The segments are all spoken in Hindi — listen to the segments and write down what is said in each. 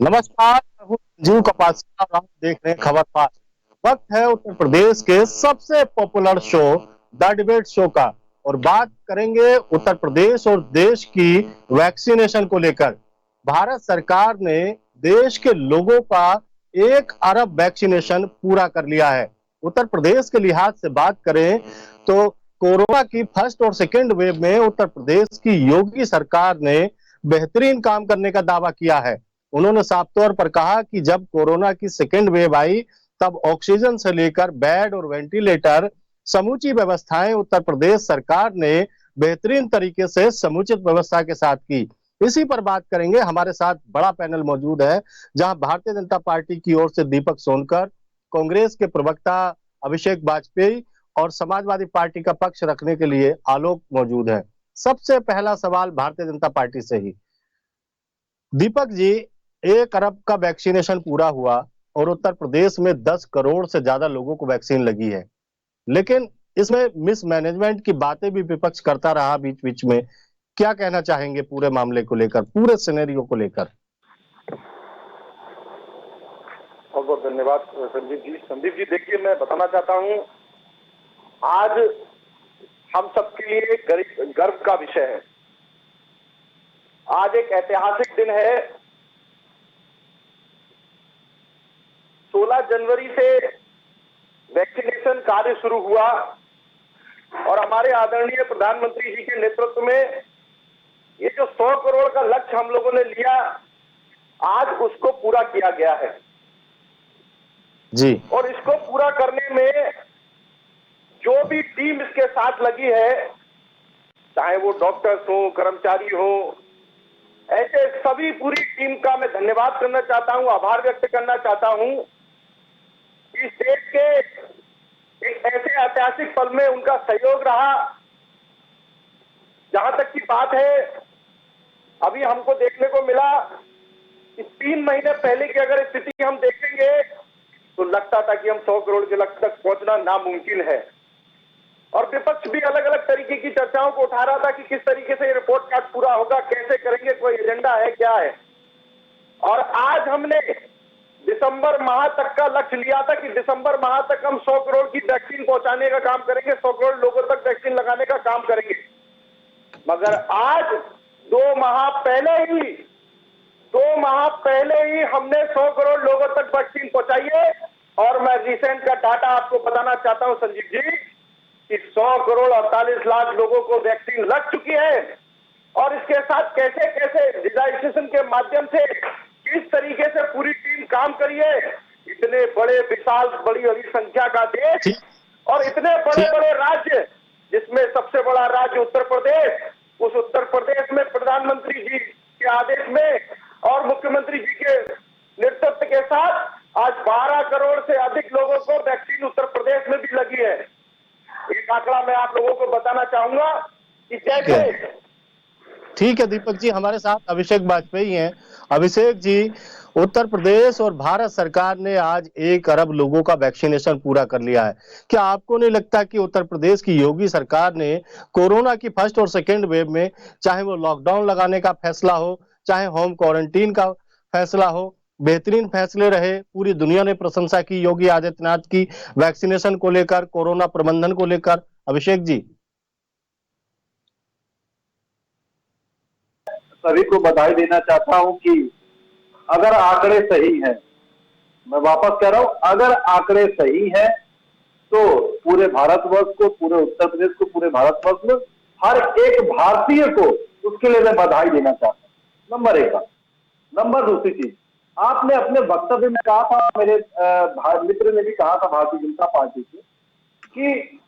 नमस्कार, जीव कपासिया आप देख रहे हैं खबर पास। वक्त है उत्तर प्रदेश के सबसे popular show the debate show का, और बात करेंगे उत्तर प्रदेश और देश की वैक्सीनेशन को लेकर। भारत सरकार ने देश के लोगों का 1 अरब वैक्सीनेशन पूरा कर लिया है। उत्तर प्रदेश के लिहाज से बात करें तो कोरोना की फर्स्ट और सेकेंड वेव में उत्तर प्रदेश की योगी सरकार ने बेहतरीन काम करने का दावा किया है। उन्होंने साफ तौर पर कहा कि जब कोरोना की सेकेंड वेव आई, तब ऑक्सीजन से लेकर बेड और वेंटिलेटर समूची व्यवस्थाएं उत्तर प्रदेश सरकार ने बेहतरीन तरीके से समुचित व्यवस्था के साथ की। इसी पर बात करेंगे। हमारे साथ बड़ा पैनल मौजूद है, जहां भारतीय जनता पार्टी की ओर से दीपक सोनकर, कांग्रेस के प्रवक्ता अभिषेक वाजपेयी और समाजवादी पार्टी का पक्ष रखने के लिए आलोक मौजूद है। सबसे पहला सवाल भारतीय जनता पार्टी से ही। दीपक जी, 1 अरब का वैक्सीनेशन पूरा हुआ और उत्तर प्रदेश में 10 करोड़ से ज्यादा लोगों को वैक्सीन लगी है, लेकिन इसमें मिसमैनेजमेंट की बातें भी विपक्ष करता रहा बीच बीच में। क्या कहना चाहेंगे पूरे मामले को लेकर, पूरे सिनेरियो को लेकर? बहुत बहुत धन्यवाद संदीप जी। देखिए, मैं बताना चाहता हूं, आज हम सबके लिए गर्व का विषय है। आज एक ऐतिहासिक दिन है। 16 जनवरी से वैक्सीनेशन कार्य शुरू हुआ और हमारे आदरणीय प्रधानमंत्री जी के नेतृत्व में ये जो 100 करोड़ का लक्ष्य हम लोगों ने लिया, आज उसको पूरा किया गया है जी। और इसको पूरा करने में जो भी टीम इसके साथ लगी है, चाहे वो डॉक्टर्स हो, कर्मचारी हो, ऐसे सभी पूरी टीम का मैं धन्यवाद करना चाहता हूं, आभार व्यक्त करना चाहता हूं। इस देश के एक ऐसे ऐतिहासिक पल में उनका सहयोग रहा। जहां तक की बात है, अभी हमको देखने को मिला कि 3 महीने पहले की अगर स्थिति हम देखेंगे तो लगता था कि हम 100 करोड़ के लक्ष्य तक पहुंचना नामुमकिन है। और विपक्ष भी अलग अलग तरीके की चर्चाओं को उठा रहा था कि किस तरीके से रिपोर्ट कार्ड पूरा होगा, कैसे करेंगे, कोई एजेंडा है, क्या है। और आज हमने दिसंबर माह तक का लक्ष्य लिया था कि दिसंबर माह तक हम 100 करोड़ की वैक्सीन पहुंचाने का काम करेंगे, 100 करोड़ लोगों तक वैक्सीन लगाने का काम करेंगे। मगर आज 2 माह पहले ही हमने 100 करोड़ लोगों तक वैक्सीन पहुंचाई है। और मैं रिसेंट का डाटा आपको बताना चाहता हूं संजीव जी कि 100 करोड़ 48 लाख लोगों को वैक्सीन लग चुकी है। और इसके साथ कैसे कैसे डिजिटाइजेशन के माध्यम से किस तरीके से पूरी टीम काम करी है। इतने बड़े विशाल बड़ी संख्या का देश और इतने बड़े बड़े राज्य, जिसमें सबसे बड़ा राज्य उत्तर प्रदेश, उस उत्तर प्रदेश में प्रधानमंत्री जी के आदेश में और मुख्यमंत्री जी के नेतृत्व के साथ आज 12 करोड़ से अधिक लोगों को वैक्सीन उत्तर प्रदेश में भी लगी है। एक आंकड़ा मैं आप लोगों को बताना चाहूंगा कि जैसे। ठीक है दीपक जी, हमारे साथ अभिषेक वाजपेयी हैं। अभिषेक जी, उत्तर प्रदेश और भारत सरकार ने आज 1 अरब लोगों का वैक्सीनेशन पूरा कर लिया है। क्या आपको नहीं लगता कि उत्तर प्रदेश की योगी सरकार ने कोरोना की फर्स्ट और सेकेंड वेव में, चाहे वो लॉकडाउन लगाने का फैसला हो, चाहे होम क्वारंटीन का फैसला हो, बेहतरीन फैसले रहे। पूरी दुनिया ने प्रशंसा की योगी आदित्यनाथ की वैक्सीनेशन को लेकर, कोरोना प्रबंधन को लेकर। अभिषेक जी, सभी को बधाई देना चाहता हूं कि अगर आंकड़े सही हैं, मैं वापस कह रहा हूं, अगर आंकड़े सही हैं तो पूरे भारतवर्ष को, पूरे उत्तर प्रदेश को, पूरे भारतवर्ष में हर एक भारतीय को उसके लिए मैं बधाई देना चाहता हूं। नंबर 1 बात। नंबर दूसरी चीज, आपने अपने वक्तव्य में कहा था, मेरे मित्र ने भी कहा था भारतीय जनता पार्टी से, कि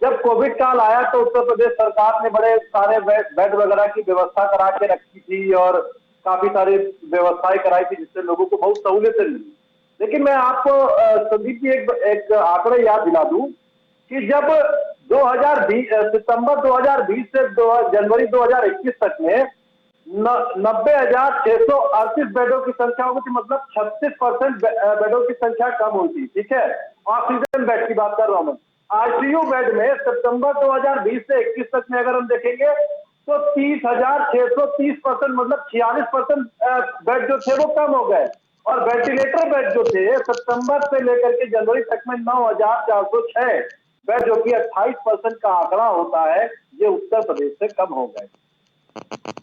जब कोविड काल आया तो उत्तर प्रदेश सरकार ने बड़े सारे बेड वगैरह की व्यवस्था करा के रखी थी और काफी सारी व्यवस्थाएं कराई थी, जिससे लोगों को बहुत सहूलियतें मिली। लेकिन मैं आपको संदीप जी एक आंकड़े याद दिला दूं कि जब 2020 सितंबर 2020 से जनवरी 2021 तक में 90,638 बेडों की संख्या होगी, मतलब 36% बेडों की संख्या कम हुई थी। ठीक है, ऑक्सीजन बेड की बात कर रहा हूं मैं। आईसीयू बेड में सितंबर 2020 से 21 तक में अगर हम देखेंगे तो 30,630% मतलब 46% बेड जो थे वो कम हो गए। और वेंटिलेटर बेड जो थे सितंबर से लेकर के जनवरी तक में 9,406 बेड, जो कि 28% का आंकड़ा होता है, ये उत्तर प्रदेश से कम हो गए।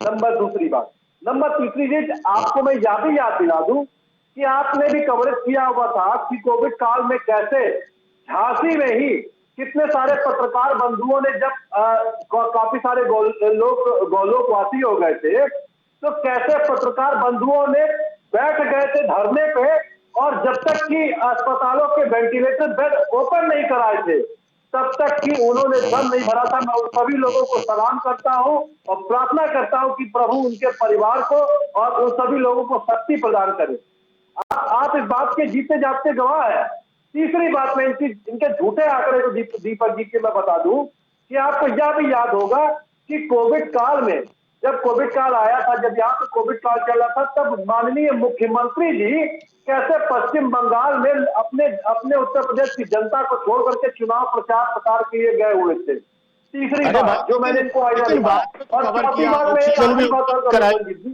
नंबर दूसरी बात। नंबर तीसरी चीज आपको मैं याद दिला दूं कि आपने भी कवरेज किया हुआ था कि कोविड काल में कैसे झांसी में ही कितने सारे पत्रकार बंधुओं ने जब काफी सारे गोलोकवासी हो गए थे, तो कैसे पत्रकार बंधुओं ने बैठ गए थे धरने पे, और जब तक कि अस्पतालों के वेंटिलेटर बेड ओपन नहीं कराए थे तब तक कि उन्होंने दम नहीं भरा था। मैं उन सभी लोगों को सलाम करता हूं और प्रार्थना करता हूं कि प्रभु उनके परिवार को और उन सभी लोगों को शक्ति प्रदान करे। आप इस बात के जीते जागते गवाह है। तीसरी बात में इनके झूठे आंकड़े को दीपक जी के मैं बता दूं कि आपको यह भी याद होगा कि कोविड काल में, जब कोविड काल आया था, जब यहाँ पे कोविड काल चल रहा था, तब माननीय मुख्यमंत्री जी कैसे पश्चिम बंगाल में अपने अपने उत्तर प्रदेश की जनता को छोड़ करके चुनाव प्रचार प्रसार के लिए गए हुए थे। तीसरी बात जो मैंने इनको आइडिया दिया, और चौथी बात में एक आखिरी बात और करूंगा,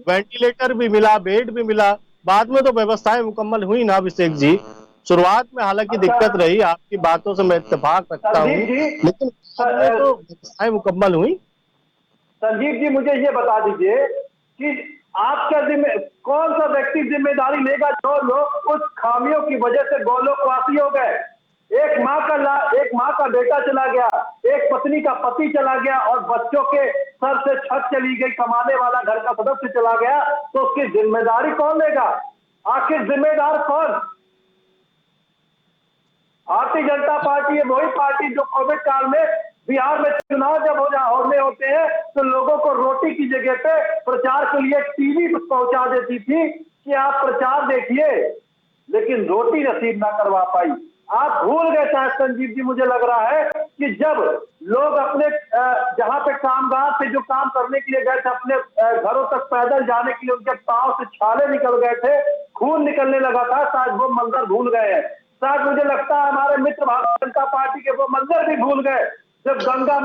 वेंटिलेटर भी मिला, बेड भी मिला, बाद में तो व्यवस्थाएं मुकम्मल हुई ना अभिषेक जी। शुरुआत में हालांकि दिक्कत रही, आपकी बातों से मैं इत्तेफाक रखता हूँ, लेकिन बाद में तो व्यवस्थाएं मुकम्मल हुई। संजीव जी मुझे ये बता दीजिए कि आपका कौन सा व्यक्ति जिम्मेदारी लेगा जो लोग उस खामियों की वजह से गोलोकवासी हो गए। एक माँ का बेटा चला गया, एक पत्नी का पति चला गया, और बच्चों के सर से छत चली गई, कमाने वाला घर का सदस्य चला गया, तो उसकी जिम्मेदारी कौन लेगा? आखिर जिम्मेदार कौन? भारतीय जनता पार्टी है वही पार्टी जो कोविड काल में बिहार में चुनाव जब होने होते हैं तो लोगों को रोटी की जगह पे प्रचार के लिए टीवी पहुंचा देती थी कि आप प्रचार देखिए, लेकिन रोटी नसीब ना करवा पाई। आप भूल गए शायद संजीव जी, मुझे लग रहा है कि जब लोग अपने जहां पे कामगार से जो काम करने के लिए गए थे, अपने घरों तक पैदल जाने के लिए उनके पांव से छाले निकल गए थे, खून निकलने लगा था, शायद वो मंजर भूल गए हैं। शायद मुझे लगता है हमारे मित्र भारतीय जनता पार्टी के वो मंजर भी भूल गए जब गंगा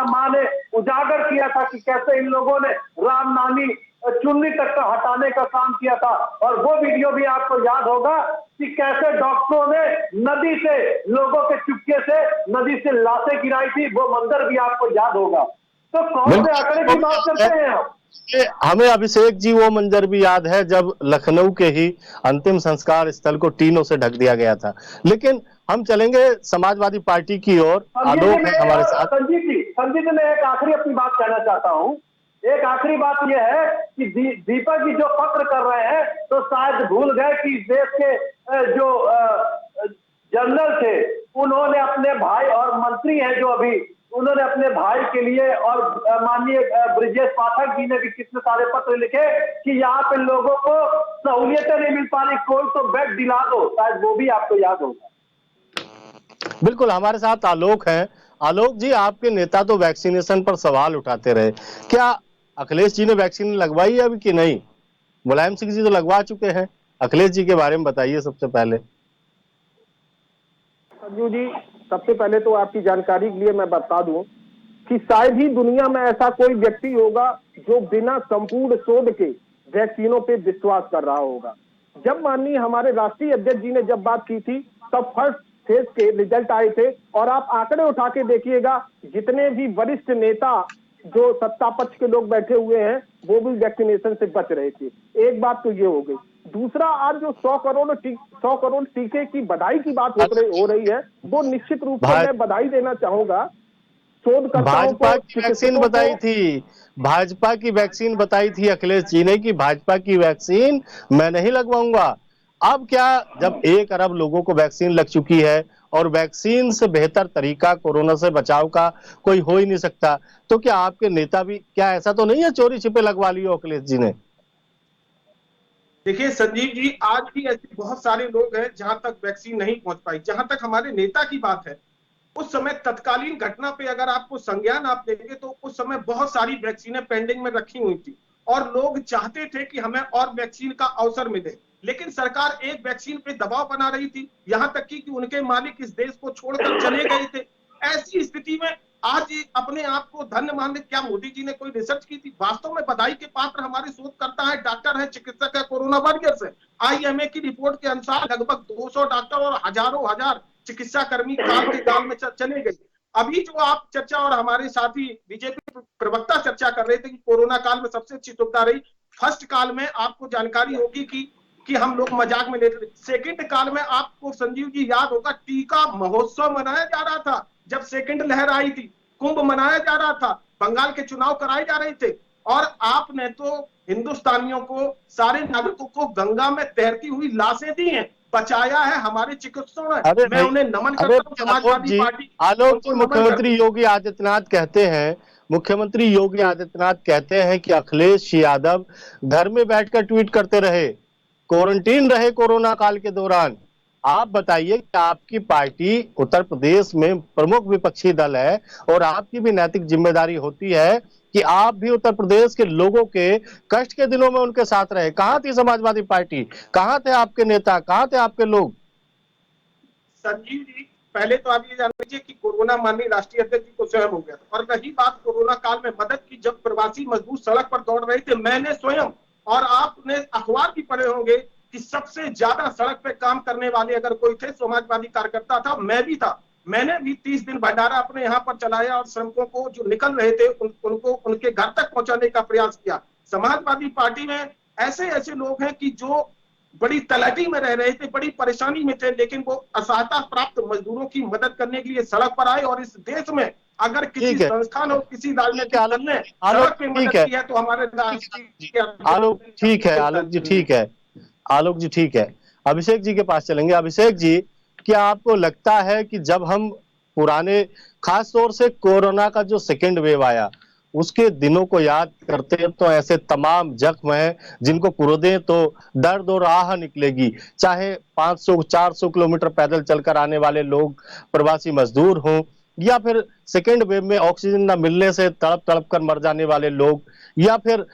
माँ ने उजागर किया था कि कैसे इन लोगों ने राम नामी चुन्नी तक का हटाने का काम किया था। और वो वीडियो भी आपको याद होगा कि कैसे डॉक्टरों ने नदी से लोगों के चुपके से नदी से लाशें गिराई थी, वो मंजर भी आपको याद होगा। तो कौन से आंकड़े की बात करते हैं आप? हमें अभिषेक जी वो मंजर भी याद है जब लखनऊ के ही अंतिम संस्कार स्थल को टीनों से ढक दिया गया था। लेकिन हम चलेंगे समाजवादी पार्टी की ओर। आलोक है हमारे साथ। संजीव जी मैं एक आखिरी अपनी बात कहना चाहता हूँ। एक आखिरी बात यह है कि दीपक जी जो फक्र कर रहे हैं तो शायद भूल गए कि देश के जो जनरल थे उन्होंने अपने भाई, और मंत्री हैं जो अभी, उन्होंने अपने भाई के लिए, और माननीय ब्रिजेश पाठक जी ने भी कितने सारे पत्र लिखे कि यहाँ पे लोगों को सहूलियतें नहीं मिल पा रही, कोई तो बेड दिला दो, शायद वो भी आपको याद होगा। बिल्कुल, हमारे साथ आलोक है। आलोक जी, आपके नेता तो वैक्सीनेशन पर सवाल उठाते रहे, क्या अखिलेश जी ने वैक्सीन लगवाई है अभी कि नहीं? मुलायम सिंह जी तो लगवा चुके हैं, अखिलेश जी के बारे में बताइए सबसे पहले। संजू जी, सबसे पहले तो आपकी जानकारी के लिए मैं बता दूं कि शायद ही दुनिया में ऐसा कोई व्यक्ति होगा जो बिना संपूर्ण शोध के वैक्सीनों पे विश्वास कर रहा होगा। जब माननीय हमारे राष्ट्रीय अध्यक्ष जी ने जब बात की थी तब फर्स्ट फेज के रिजल्ट आए थे, और आप आंकड़े उठा के देखिएगा जितने भी वरिष्ठ नेता जो सत्ता पक्ष के लोग बैठे हुए हैं वो भी वैक्सीनेशन से बच रहे थे। एक बात तो ये हो गई। दूसरा, आज जो 100 करोड़ टीके की बधाई की बात हो रही है, वो निश्चित रूप से मैं बधाई देना चाहूंगा शोधकर्ताओं को। भाजपा की वैक्सीन बताई थी, भाजपा की वैक्सीन बताई थी अखिलेश जी ने कि भाजपा की वैक्सीन मैं नहीं लगवाऊंगा। अब क्या, जब 1 अरब लोगों को वैक्सीन लग चुकी है और वैक्सीन से बेहतर तरीका कोरोना से बचाव का कोई हो ही नहीं सकता, तो क्या आपके नेता भी, क्या ऐसा तो नहीं है चोरी छिपे लगवा लियो अखिलेश जी ने? देखिए संजीव जी, आज भी ऐसे बहुत सारे लोग हैं जहां तक वैक्सीन नहीं पहुंच पाई। जहां तक हमारे नेता की बात है, उस समय तत्कालीन घटना पे अगर आपको संज्ञान आप देंगे तो उस समय बहुत सारी वैक्सीनें पेंडिंग में रखी हुई थी और लोग चाहते थे कि हमें और वैक्सीन का अवसर मिले, लेकिन सरकार एक वैक्सीन पे दबाव बना रही थी, यहां तक कि उनके मालिक इस देश को छोड़कर चले गए थे। ऐसी स्थिति में आज ये अपने आप को धन्य मानने, क्या मोदी जी ने कोई रिसर्च की थी? वास्तव में बधाई के पात्र हमारे शोधकर्ता है, डॉक्टर है, चिकित्सक है, कोरोना वॉरियर्स है। आईएमए की रिपोर्ट के अनुसार लगभग 200 डॉक्टर और हजारों हजार चिकित्सा कर्मी काल के गाल में चले गए। अभी जो आप चर्चा और हमारे साथी बीजेपी प्रवक्ता चर्चा कर रहे थे कि कोरोना काल में सबसे अच्छी सुविधा रही, फर्स्ट काल में आपको जानकारी होगी कि हम लोग मजाक में लेते थे। सेकंड काल में आपको संजीव जी याद होगा, टीका महोत्सव मनाया जा रहा था जब सेकंड लहर आई थी, कुंभ मनाया जा रहा था, बंगाल के चुनाव कराए जा रहे थे, और आपने तो हिंदुस्तानियों को, सारे नागरिकों को गंगा में तैरती हुई लाशें दी हैं, बचाया है हमारे चिकित्सकों ने। अरे मैं उन्हें नमन करता हूँ, समाजवादी पार्टी आलोक जी, उनको नमन मुख्यमंत्री योगी आदित्यनाथ कहते हैं, मुख्यमंत्री योगी आदित्यनाथ कहते हैं कि अखिलेश यादव घर में बैठकर ट्वीट करते रहे, क्वारंटीन रहे कोरोना काल के दौरान। आप बताइए कि आपकी पार्टी उत्तर प्रदेश में प्रमुख विपक्षी दल है और आपकी भी नैतिक जिम्मेदारी होती है कि आप भी उत्तर प्रदेश के लोगों के कष्ट के दिनों में उनके साथ रहे। कहां थी समाजवादी पार्टी, कहां थे आपके नेता, कहां थे आपके लोग? संजीव जी, पहले तो आप ये जान लीजिए कि कोरोना माननीय राष्ट्रीय अध्यक्ष जी को स्वयं हो गया था। और रही बात कोरोना काल में मदद की, जब प्रवासी मजदूर सड़क पर दौड़ रहे थे, मैंने स्वयं, और आपने अखबार भी पढ़े होंगे कि सबसे ज्यादा सड़क पे काम करने वाले अगर कोई थे, समाजवादी कार्यकर्ता था, मैं भी था। मैंने भी 30 दिन भंडारा अपने यहाँ पर चलाया और श्रमिकों को जो निकल रहे थे उनको उनके घर तक पहुंचाने का प्रयास किया। समाजवादी पार्टी में ऐसे ऐसे लोग हैं कि जो बड़ी तलहटी में रह रहे थे, बड़ी परेशानी में थे, लेकिन वो असहायता प्राप्त मजदूरों की मदद करने के लिए सड़क पर आए। और इस देश में अगर किसी ठीक है, संस्थान और किसी राजनीतिक दल ने आलोक सड़क पे ठीक मदद है, की है तो हमारे राष्ट्रीय आलोक ठीक है, आलोक जी ठीक है, आलोक जी ठीक है। अभिषेक जी के पास चलेंगे। अभिषेक जी, क्या आपको लगता है कि जब हम पुराने, खास तौर से कोरोना का जो सेकेंड वेव आया उसके दिनों को याद करते हैं तो ऐसे तमाम जख्म हैं जिनको कुरेदें तो दर्द और आह निकलेगी, चाहे 500-400 किलोमीटर पैदल चलकर आने वाले लोग प्रवासी मजदूर हों, या फिर सेकेंड वेव में ऑक्सीजन न मिलने से तड़प तड़प कर मर जाने वाले लोग, या फिर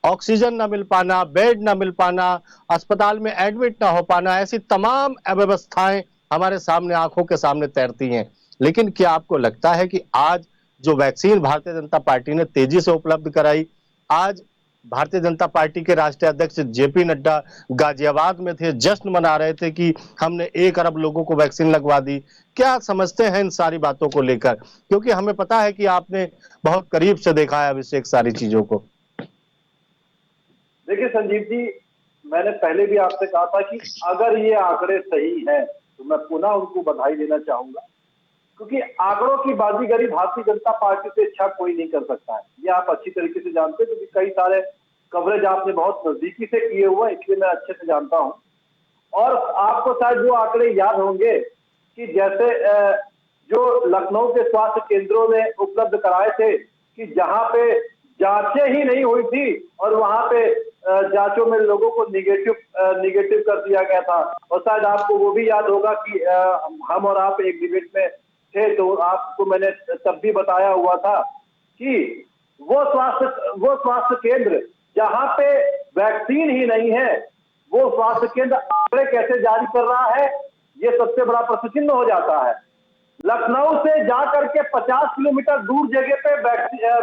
ऑक्सीजन ना मिल पाना, बेड ना मिल पाना, अस्पताल में एडमिट ना हो पाना, ऐसी तमाम अव्यवस्थाएं हमारे सामने, आंखों के सामने तैरती हैं। लेकिन क्या आपको लगता है कि आज जो वैक्सीन भारतीय जनता पार्टी ने तेजी से उपलब्ध कराई, आज भारतीय जनता पार्टी के राष्ट्रीय अध्यक्ष जेपी नड्डा गाजियाबाद में थे, जश्न मना रहे थे कि हमने 1 अरब लोगों को वैक्सीन लगवा दी, क्या समझते हैं इन सारी बातों को लेकर? क्योंकि हमें पता है कि आपने बहुत करीब से देखा है अभिषेक सारी चीजों को। देखिए संजीव जी, मैंने पहले भी आपसे कहा था कि अगर ये आंकड़े सही हैं तो मैं पुनः उनको बधाई देना चाहूंगा, क्योंकि आंकड़ों की बाजीगरी भारतीय जनता पार्टी से अच्छा कोई नहीं कर सकता है। ये आप अच्छी तरीके से जानते हैं, क्योंकि कई सारे कवरेज आपने बहुत नजदीकी से किए हुए हैं, इसलिए मैं अच्छे से जानता हूं। और आपको शायद वो आंकड़े याद होंगे कि जैसे जो लखनऊ के स्वास्थ्य केंद्रों ने उपलब्ध कराए थे कि जहां पे जांचें ही नहीं हुई थी और वहां पे जांचों में लोगों को निगेटिव कर दिया गया था। और शायद आपको वो भी याद होगा कि हम और आप एक डिबेट में थे, तो आपको मैंने तब भी बताया हुआ था कि वो स्वास्थ्य केंद्र जहां पे वैक्सीन ही नहीं है, वो स्वास्थ्य केंद्र आंकड़े कैसे जारी कर रहा है, ये सबसे बड़ा प्रश्न चिन्ह हो जाता है। लखनऊ से जा करके 50 किलोमीटर दूर जगह पे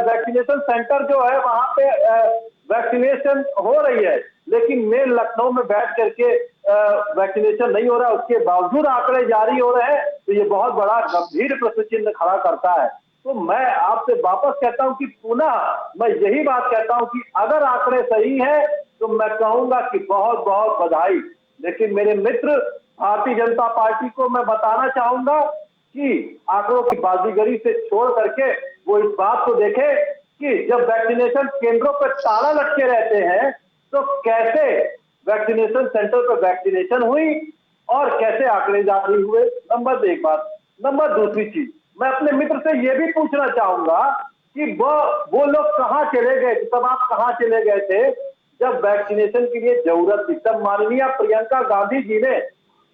वैक्सीनेशन सेंटर जो है, वहां पे वैक्सीनेशन हो रही है, लेकिन मेन लखनऊ में बैठ करके वैक्सीनेशन नहीं हो रहा है, उसके बावजूद आंकड़े जारी हो रहे हैं। तो ये बहुत बड़ा गंभीर प्रश्न चिन्ह खड़ा करता है। तो मैं आपसे वापस कहता हूं कि पुनः मैं यही बात कहता हूं कि अगर आंकड़े सही है तो मैं कहूंगा कि बहुत बहुत बधाई। लेकिन मेरे मित्र भारतीय जनता पार्टी को मैं बताना चाहूंगा कि आंकड़ों की बाजीगरी से छोड़ करके वो इस बात को देखे कि जब वैक्सीनेशन केंद्रों पर ताला लटके रहते हैं तो कैसे वैक्सीनेशन सेंटर पर वैक्सीनेशन हुई और कैसे आंकड़े जारी हुए। नंबर 1 बात। नंबर दूसरी चीज, मैं अपने मित्र से यह भी पूछना चाहूंगा कि वो लोग कहां चले गए, तब आप कहां चले गए थे जब वैक्सीनेशन के लिए जरूरत थी? तब माननीय प्रियंका गांधी जी ने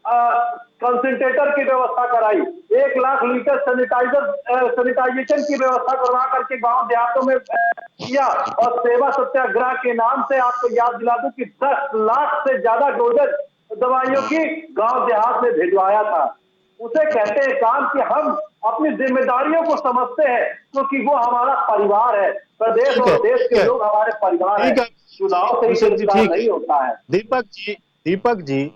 कंसंट्रेटर की व्यवस्था कराई, 1 लाख लीटर सैनिटाइजेशन की व्यवस्था करवा करके गांव देहातों में किया। और सेवा सत्याग्रह के नाम से आपको याद दिला दूं कि 10 लाख से ज्यादा डोजेज दवाइयों की गांव देहात में भिजवाया था। उसे कहते हैं काम कि हम अपनी जिम्मेदारियों को समझते हैं, क्योंकि वो हमारा परिवार है। प्रदेश ठीक और है, देश ठीक के है, लोग हमारे परिवार है। ठीक है चुनाव से ही अभिषेक जी, गिरफ्तार ठीक नहीं है। होता है। दीपक जी,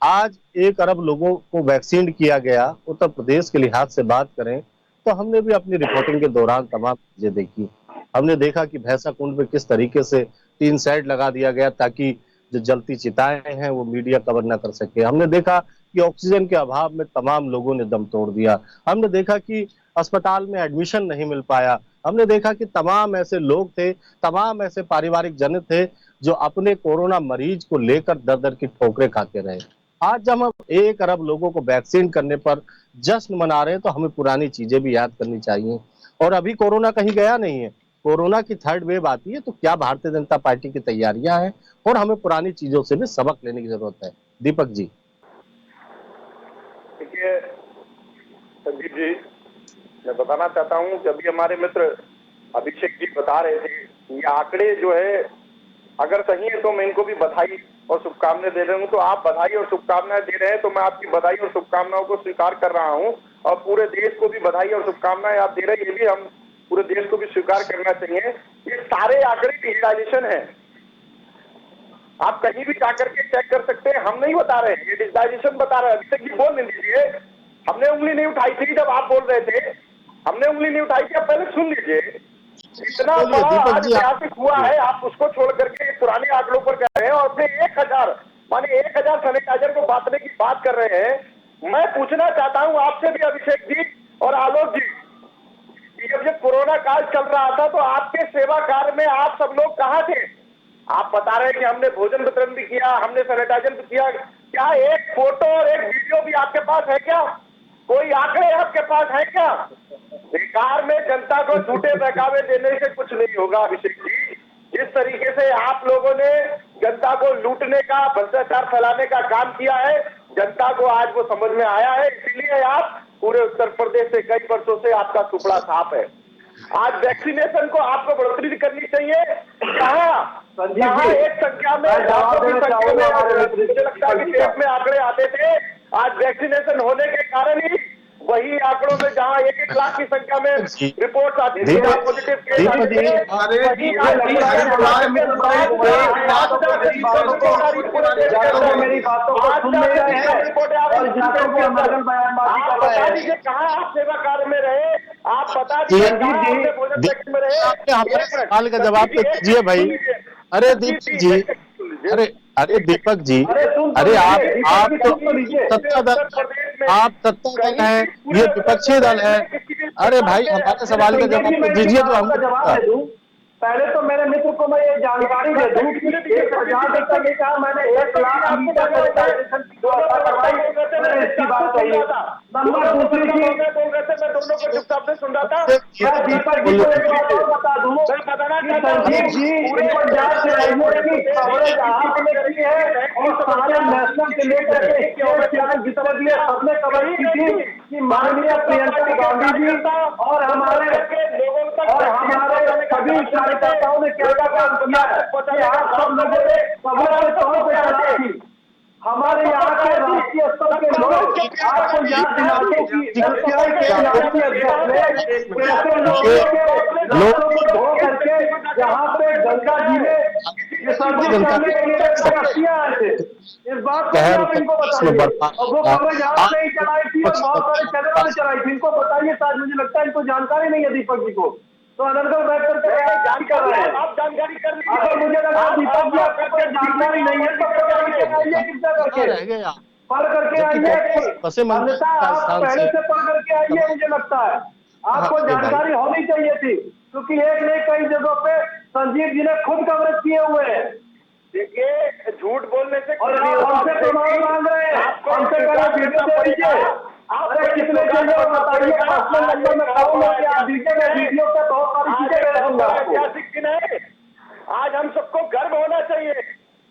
आज 1 अरब लोगों को वैक्सीन किया गया। उत्तर प्रदेश के लिहाज से बात करें तो हमने भी अपनी रिपोर्टिंग के दौरान तमाम चीजें देखी। हमने देखा कि भैंसा कुंड पे किस तरीके से 3 साइड लगा दिया गया ताकि जो जलती चिताएं हैं वो मीडिया कवर ना कर सके। हमने देखा कि ऑक्सीजन के अभाव में तमाम लोगों ने दम तोड़ दिया। हमने देखा कि अस्पताल में एडमिशन नहीं मिल पाया। हमने देखा कि तमाम ऐसे लोग थे, तमाम ऐसे पारिवारिक जन थे जो अपने कोरोना मरीज को लेकर दर दर की ठोकरें खाते रहे। आज जब हम 1 अरब लोगों को वैक्सीन करने पर जश्न मना रहे हैं तो हमें पुरानी चीजें भी याद करनी चाहिए। और अभी कोरोना कहीं गया नहीं है। कोरोना की 3rd वेव आती है तो क्या भारतीय जनता पार्टी की तैयारियां हैं और हमें पुरानी चीजों से भी सबक लेने की जरूरत है। दीपक जी। देखिए संदीप जी, मैं बताना चाहता हूँ कि अभी हमारे मित्र अभिषेक जी बता रहे थे, ये आंकड़े जो है अगर सही है तो मैं इनको भी बधाई और शुभकामनाएं दे रहा हूँ। तो आप बधाई और शुभकामनाएं दे रहे हैं तो मैं आपकी बधाई और शुभकामनाओं को स्वीकार कर रहा हूँ, और पूरे देश को भी बधाई और शुभकामनाएं आप दे रहे हैं, ये भी हम पूरे देश को भी स्वीकार करना चाहिए। ये सारे आंकड़े डिजिटाइजेशन है, आप कहीं भी जाकर के चेक कर सकते हैं, हम नहीं बता रहे हैं, ये डिजिटाइजेशन बता रहे हैं। अभी तक ये बोल नहीं दीजिए, हमने उंगली नहीं उठाई थी जब आप बोल रहे थे, हमने उंगली नहीं उठाई थी, आप पहले सुन लीजिए। इतना बड़ा आज ऐतिहासिक हुआ है, आप उसको छोड़ करके पुराने आंकड़ों पर कह रहे हैं और अपने 1000 माने 1000 सैनिटाइजर को बांटने की बात कर रहे हैं। मैं पूछना चाहता हूं आपसे भी अभिषेक जी और आलोक जी, जब कोरोना काल चल रहा था तो आपके सेवा कार्य में आप सब लोग कहां थे? आप बता रहे हैं कि हमने भोजन वितरण भी किया, हमने सैनिटाइजर भी किया, क्या एक फोटो और एक वीडियो भी आपके पास है क्या? कोई आंकड़े आपके पास है क्या? बेकार में जनता को झूठे बहकावे देने से कुछ नहीं होगा अभिषेक जी। जिस तरीके से आप लोगों ने जनता को लूटने का, भ्रष्टाचार फैलाने का काम किया है, जनता को आज वो समझ में आया है, इसीलिए आप पूरे उत्तर प्रदेश से कई वर्षों से आपका टुकड़ा साफ है। आज वैक्सीनेशन को आपको बढ़ोतरी करनी चाहिए। जहां एक संख्या में, मुझे लगता है कि देश में आंकड़े आते थे, आज वैक्सीनेशन होने के कारण ही वही आंकड़ों में जहां 1-1 लाख की संख्या में रिपोर्ट आती थी, पॉजिटिव केस आते थे, बता दीजिए कहाँ आप सेवा कार्य में रहे, आप बता दीजिए भोजन सेक्टर में रहे। हमारे सवाल का जवाब तो दीजिए भाई। अरे दीपक जी, अरे दीपक जी, अरे आप तो सत्तादल है, ये विपक्षी दल है। अरे भाई हमारे सवाल का जवाब तो दीजिए तो हम। पहले तो मेरे मित्र को मैं ये जानकारी दे दूं कि 1000 तक नहीं कहा, मैंने 1 लाख लीटर सैनिटाइजेशन की व्यवस्था करवाई, मैंने इसकी बात कही। नंबर दूसरी चीज, मैं दोनों को चुपचाप से सुन रहा था। मैं दीपक जी को एक बात और बता दूं कि संजीव जी इनको जांच कराइए की खबरें आपने की है और सारे नेशनल से लेकर के चैनल जितने भी है सबने कवर की थी कि माननीय प्रियंका गांधी जी और हमारे सभी कार्यकर्ताओं ने क्या काम किया है कि आप सब लोगों ने खबरों के तौर पर चलाई थी। हमारे यहाँ के राष्ट्रीय स्तर के लोग आपको याद दिलाते कि एससीआई के राष्ट्रीय अध्यक्ष ने कैसे लोगों को धो करके यहाँ पे गंगा जी में विसर्जन करने के लिए किया है। इस बात को आप इनको बताइए। और वो खबर यहाँ से ही चलाई थी और बहुत सारे चैनलों ने चलाई थी। इनको बताइए, शायद मुझे लगता है इनको जानकारी नहीं है दीपक जी को, तो अनर्गल बैठ करके जानकारी कर रहे हैं। आप जानकारी कर लीजिए। अगर मुझे लगा दीपक जी आपको जानकारी नहीं है तो आइए कितना करके पढ़ करके आइए, अन्यथा आप पहले से पढ़ करके आइए। मुझे लगता है आपको जानकारी होनी चाहिए थी, क्योंकि एक नहीं कई जगहों पे संजीव जी ने खुद कवरेज किए हुए हैं। देखिए झूठ बोलने से और हमसे प्रमाण मांग रहे हैं, हमसे वीडियो दे दीजिए। अरे कितने चीजें बताइए, पर्सनल नंबर में कहूंगा कि आप दीजिए, मैं वीडियो पे बहुत सारी चीजें दे दूंगा। ऐतिहासिक दिन है, आज हम सबको गर्व होना चाहिए,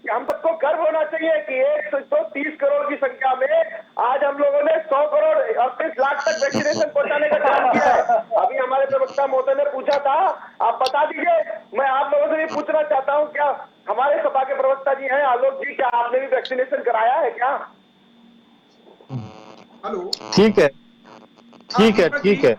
हम सबको गर्व होना चाहिए कि 130 करोड़ की संख्या में आज हम लोगों ने 100 करोड़ 38 लाख तक वैक्सीनेशन पहुंचाने का काम किया है। अभी हमारे प्रवक्ता महोदय ने पूछा था, आप बता दीजिए। मैं आप लोगों से भी पूछना चाहता हूं, क्या हमारे सभा के प्रवक्ता जी हैं आलोक जी, क्या आपने भी वैक्सीनेशन कराया है क्या? हेलो, ठीक है, ठीक है, दीपक ठीक जी। है।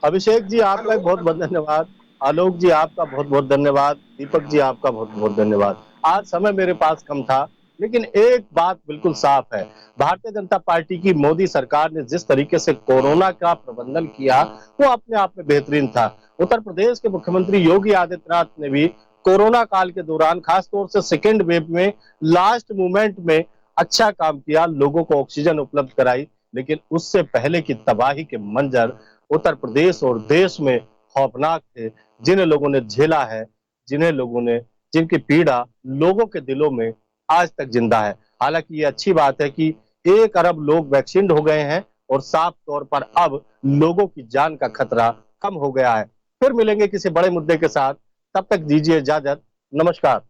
अभिषेक जी आपका हेलो। बहुत बहुत धन्यवाद। आलोक जी आपका बहुत बहुत धन्यवाद। दीपक जी आपका बहुत बहुत धन्यवाद। आज समय मेरे पास कम था, लेकिन एक बात बिल्कुल साफ है, भारतीय जनता पार्टी की मोदी सरकार ने जिस तरीके से कोरोना का प्रबंधन किया वो अपने आप में बेहतरीन था। उत्तर प्रदेश के मुख्यमंत्री योगी आदित्यनाथ ने भी कोरोना काल के दौरान खासतौर से सेकेंड वेव में लास्ट मोमेंट में अच्छा काम किया, लोगों को ऑक्सीजन उपलब्ध कराई। लेकिन उससे पहले की तबाही के मंजर उत्तर प्रदेश और देश में खौफनाक थे। जिन लोगों ने झेला है, जिन्हें लोगों ने जिनकी पीड़ा लोगों के दिलों में आज तक जिंदा है। हालांकि ये अच्छी बात है कि 1 अरब लोग वैक्सीन हो गए हैं और साफ तौर पर अब लोगों की जान का खतरा कम हो गया है। फिर मिलेंगे किसी बड़े मुद्दे के साथ, तब तक दीजिए इजाजत। नमस्कार।